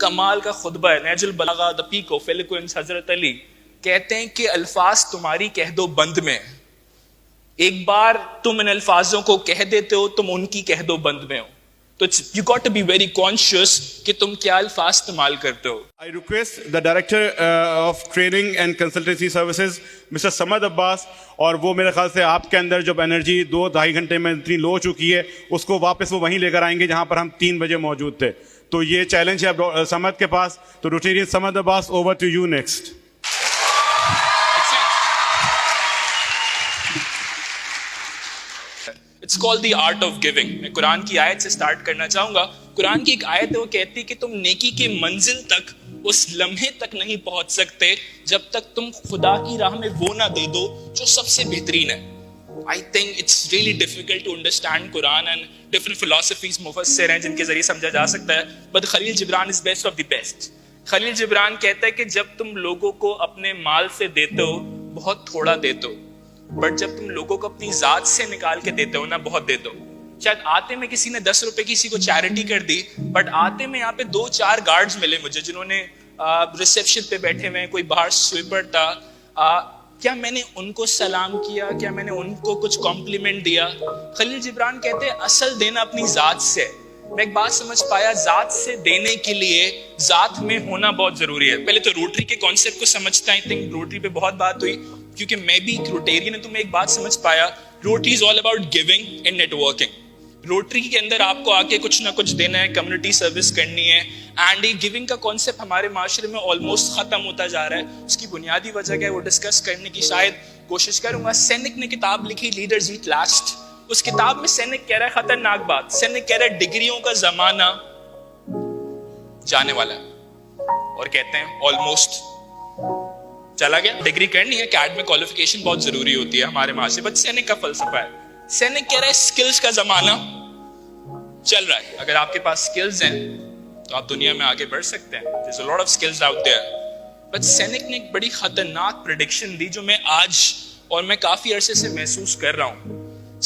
कमाल का खुतबा है, Nahjul Balagha, the peak of eloquence. हजरत अली कहते हैं कि अल्फाज तुम्हारी कह दो बंद में। एक बार तुम इन अल्फाजों को कह देते हो, तुम उनकी कह दो बंद में हो। तो you got to be very conscious कि तुम क्या अल्फाज इस्तेमाल करते हो। I request the Director of Training and Consultancy Services, Mr. Samad Abbas, और वो मेरे ख्याल से आपके अंदर जब एनर्जी 2-2.5 घंटे में इतनी लो हो चुकी है, उसको वापस वो वहीं लेकर आएंगे जहां पर हम 3 बजे मौजूद थे। तो ये चैलेंज है अब समद के पास। तो Rotarian Samad Abbas, over to you next. It's called the art of giving. मैं कुरान की आयत से स्टार्ट करना चाहूंगा। कुरान की एक आयत है, वो कहती है कि तुम नेकी के मंजिल तक, उस लम्हे तक नहीं पहुंच सकते जब तक तुम खुदा की राह में वो ना दे दो जो सबसे बेहतरीन है। I think it's really difficult to understand Quran and different philosophies मुफस्सिर हैं जिनके जरिए समझा जा सकता है, but Khalil Gibran is best of the best. Khalil Gibran कहता है कि जब तुम लोगों को अपने माल से देते हो, बहुत थोड़ा देते हो, बट जब तुम लोगों को अपनी जात से निकाल के देते हो ना, बहुत देते हो। शायद आते में किसी ने 10 रुपए किसी को चैरिटी कर दी, बट आते में यहाँ पे 2-4 गार्ड्स मिले मुझे जिन्होंने रिसेप्शन पे बैठे हुए, कोई बाहर स्वीपर था, क्या मैंने उनको सलाम किया, क्या मैंने उनको कुछ कॉम्प्लीमेंट दिया? खलील जिब्रान कहते हैं असल देना अपनी जात से। मैं एक बात समझ पाया, जात से देने के लिए जात में होना बहुत जरूरी है। पहले तो रोटरी के कॉन्सेप्ट को समझता आई थिंक रोटरी पे बहुत बात हुई, क्योंकि मैं भी एक रोटेरियन है, तो मैं एक बात समझ पाया, rotary is all about giving and networking. Rotary के अंदर आपको आके कुछ ना कुछ देना है, कम्युनिटी सर्विस करनी है, एंड ये गिविंग का कॉन्सेप्ट हमारे माशरे में ऑलमोस्ट खत्म होता जा रहा है। उसकी बुनियादी वजह क्या है वो डिस्कस करने की शायद कोशिश करूंगा। सैनिक ने किताब लिखी लीडर्स ईट लास्ट। उस किताब में सैनिक कह रहा है खतरनाक बात, सैनिक कह रहा है डिग्रियों का जमाना जाने वाला है, और कहते हैं ऑलमोस्ट चला गया। डिग्री करनी है, अकेडमिक क्वालिफिकेशन बहुत जरूरी होती है हमारे माशरे, बट सैनिक का फलसफा है। सैनिक कह रहा है स्किल्स का जमाना चल रहा है। अगर आपके पास स्किल्स हैं तो आप दुनिया में आगे बढ़ सकते हैं। There's a lot of skills out there. But सैनिक ने एक बड़ी खतरनाक प्रेडिक्शन दी जो मैं आज और मैं काफी अरसे से महसूस कर रहा हूं।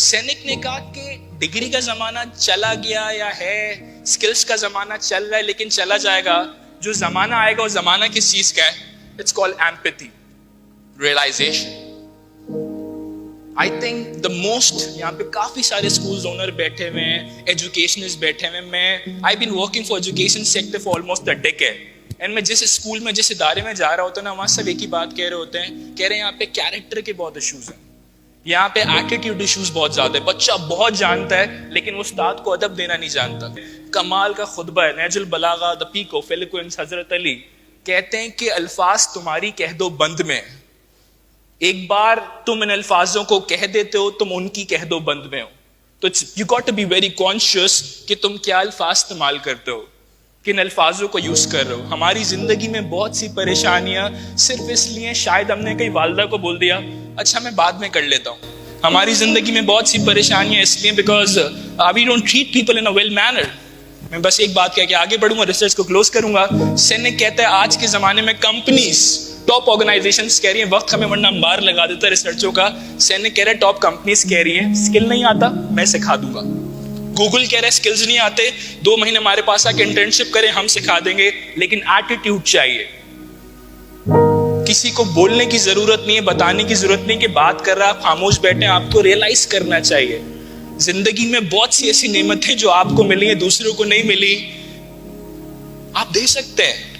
सैनिक ने कहा कि डिग्री का जमाना चला गया या है, स्किल्स का जमाना चल रहा है लेकिन चला जाएगा। जो जमाना आएगा वो जमाना किस चीज का है? It's called empathy, realization. I think the most, यहाँ पे काफी सारे स्कूल ओनर बैठे हुए हैं, एजुकेशनिस्ट बैठे हुए हैं। मैं I been working for education sector for almost a decade, and मैं जिस स्कूल में जिस इदारे में जा रहा होता हूँ ना, वहाँ सब एक ही बात कह रहे होते हैं, कह रहे हैं यहाँ पे कैरेक्टर के बहुत इश्यूज हैं, यहाँ पे एटीट्यूड इश्यूज बहुत ज्यादा है। बच्चा बहुत जानता है लेकिन उस्ताद को अदब देना नहीं जानता। कमाल का खुतबा है, Nahjul Balagha, the peak of eloquence. हजरत अली कहते हैं कि अल्फाज तुम्हारी कह दो बंद में। एक बार तुम इन अल्फाजों को कह देते हो, तुम उनकी कह दो बंद में हो। तो you got to be very conscious कि तुम क्या अल्फाज इस्तेमाल करते हो, किन अल्फाजों को यूज कर रहे हो। हमारी जिंदगी में बहुत सी परेशानियां सिर्फ इसलिए, शायद हमने कहीं वालदा को बोल दिया अच्छा मैं बाद में कर लेता हूँ। हमारी जिंदगी में बहुत सी परेशानियां इसलिए because we don't treat people in a well manner. मैं बस एक बात कह के आगे बढ़ूंगा, रिसर्च को क्लोज करूंगा। सैनिक कहता है आज के जमाने में कंपनीज, टॉप ऑर्गेनाइजेशंस कह रही है, वक्त हमें वरना अंबार लगा देता है रिसर्चों का। सैनिक कह रहा है टॉप कंपनीज कह रही है स्किल नहीं आता मैं सिखा दूंगा। गूगल कह रहा है स्किल्स नहीं आते, 2 महीने हमारे पास आके इंटर्नशिप करें हम सिखा देंगे, लेकिन एटीट्यूड चाहिए। किसी को बोलने की जरूरत नहीं है, बताने की जरूरत नहीं कि बात कर रहा, आप खामोश बैठे, आपको रियलाइज करना चाहिए जिंदगी में बहुत सी ऐसी नेमतें जो आपको मिली है दूसरों को नहीं मिली, आप दे सकते हैं।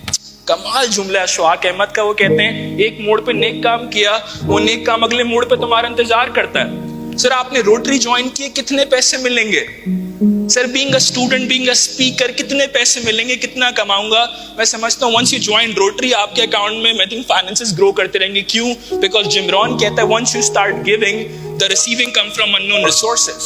कमाल जुमला है अशफाक अहमद का, वो कहते हैं एक मोड़ पे नेक काम किया, वो नेक काम अगले मोड़ पे तुम्हारा इंतजार करता है। सर आपने रोटरी ज्वाइन किए, कितने पैसे मिलेंगे? Sir being a student, being a speaker, कितने पैसे मिलेंगे, कितना कमाऊंगा? मैं समझता हूँ वंस यू ज्वाइन रोटरी आपके अकाउंट में मैं थिंक फाइनेंसेस ग्रो करते रहेंगे। क्यों? बिकॉज जिम रॉन कहता है once you start giving the receiving come from unknown resources.